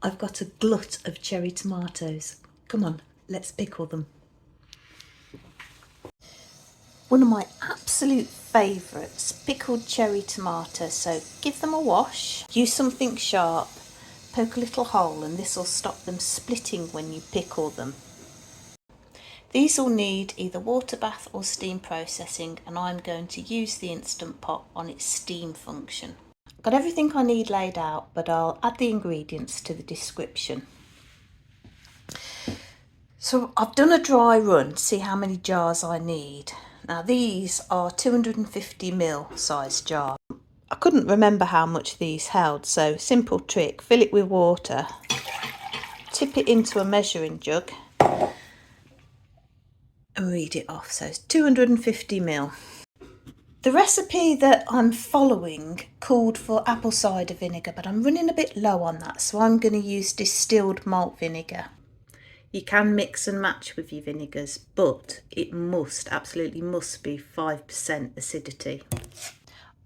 I've got a glut of cherry tomatoes. Come on, let's pickle them. One of my absolute favourites, pickled cherry tomatoes. So give them a wash, use something sharp, poke a little hole, and this will stop them splitting when you pickle them. These will need either water bath or steam processing, and I'm going to use the Instant Pot on its steam function. I've got everything I need laid out, but I'll add the ingredients to the description. So I've done a dry run to see how many jars I need. Now these are 250ml size jar. I couldn't remember how much these held, so simple trick, fill it with water, tip it into a measuring jug and read it off. So it's 250ml. The recipe that I'm following called for apple cider vinegar, but I'm running a bit low on that, so I'm going to use distilled malt vinegar. You can mix and match with your vinegars, but it absolutely must be 5% acidity.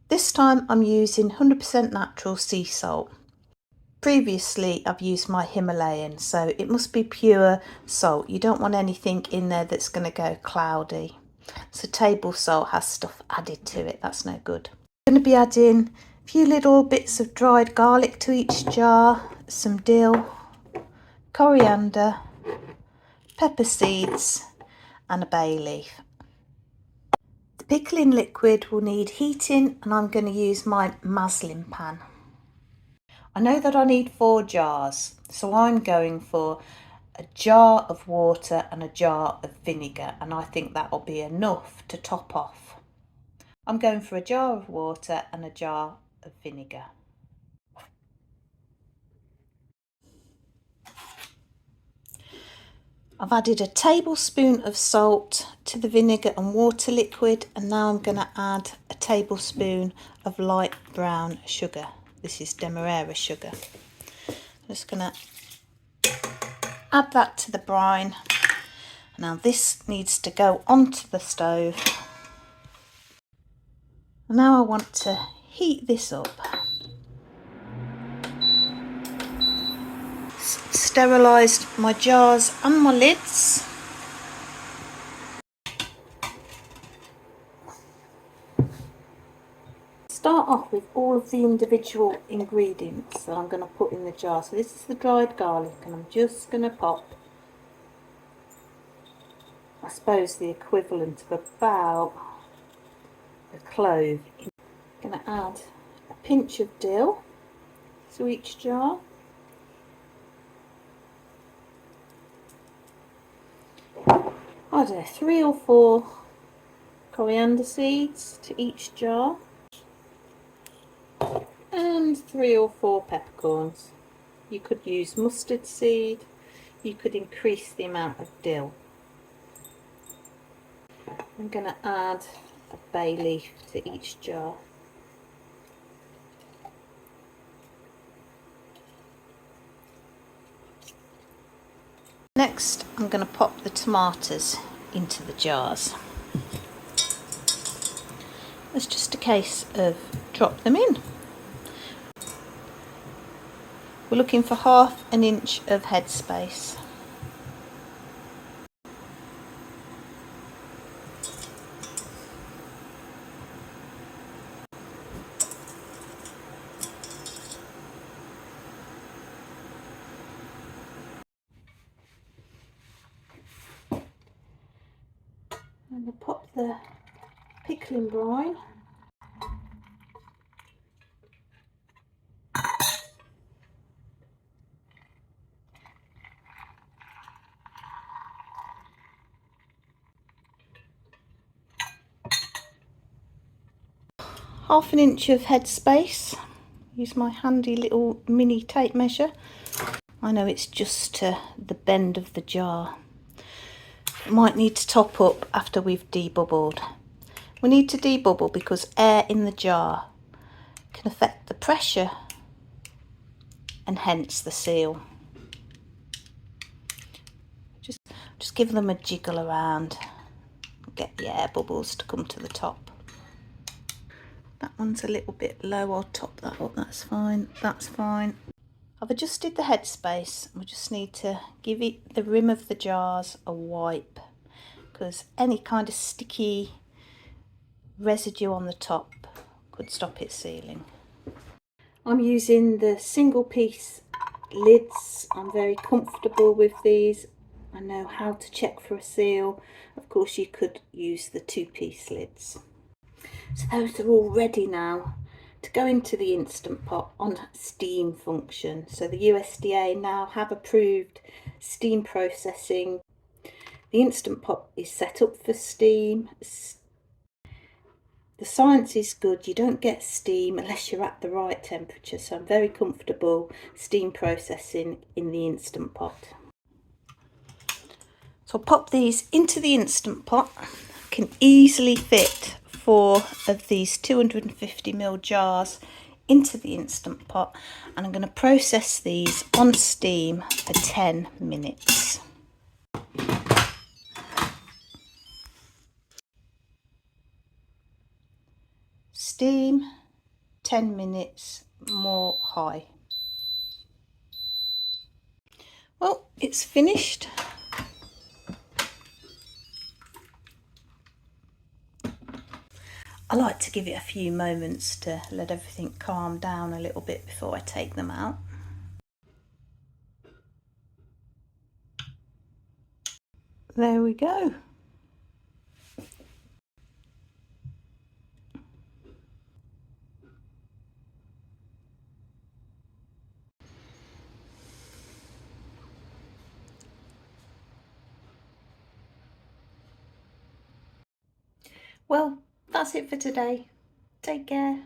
This time I'm using 100% natural sea salt. Previously I've used my Himalayan, so it must be pure salt. You don't want anything in there that's going to go cloudy. So table salt has stuff added to it, that's no good. I'm going to be adding a few little bits of dried garlic to each jar, some dill, coriander, pepper seeds and a bay leaf. The pickling liquid will need heating, and I'm going to use my muslin pan. I know that I need 4 jars, so I'm going for a jar of water and a jar of vinegar, and I think that will be enough to top off. I'm going for a jar of water and a jar of vinegar. I've added a tablespoon of salt to the vinegar and water liquid, and now I'm going to add a tablespoon of light brown sugar. This is demerara sugar. I'm just going to add that to the brine. Now this needs to go onto the stove. Now I want to heat this up. Sterilised my jars and my lids. Start off with all of the individual ingredients that I'm going to put in the jar. So this is the dried garlic, and I'm just going to pop, I suppose, the equivalent of about a clove. I'm going to add a pinch of dill to each jar. I don't know, 3 or 4 coriander seeds to each jar, and 3 or 4 peppercorns. You could use mustard seed, you could increase the amount of dill. I'm going to add a bay leaf to each jar. Next, I'm going to pop the tomatoes into the jars. It's just a case of drop them in. We're looking for 1/2 inch of headspace. And we'll pop the pickling brine. Half an inch of headspace. Use my handy little mini tape measure. I know it's just to the bend of the jar. Might need to top up after we've debubbled. We need to debubble because air in the jar can affect the pressure and hence the seal. Just give them a jiggle around, get the air bubbles to come to the top. That one's a little bit low, I'll top that up, that's fine, that's fine. I've adjusted the headspace. We just need to give it the rim of the jars a wipe, because any kind of sticky residue on the top could stop it sealing. I'm using the single piece lids. I'm very comfortable with these. I know how to check for a seal. Of course you could use the two-piece lids. So those are all ready now to go into the Instant Pot on steam function. So the USDA now have approved steam processing. The Instant Pot is set up for steam. The science is good. You don't get steam unless you're at the right temperature. So I'm very comfortable steam processing in the Instant Pot. So I'll pop these into the Instant Pot. Can easily fit 4 of these 250ml jars into the Instant Pot, and I'm going to process these on steam for 10 minutes. Steam 10 minutes, more high. Well, it's finished. I like to give it a few moments to let everything calm down a little bit before I take them out. There we go. Well, that's it for today. Take care.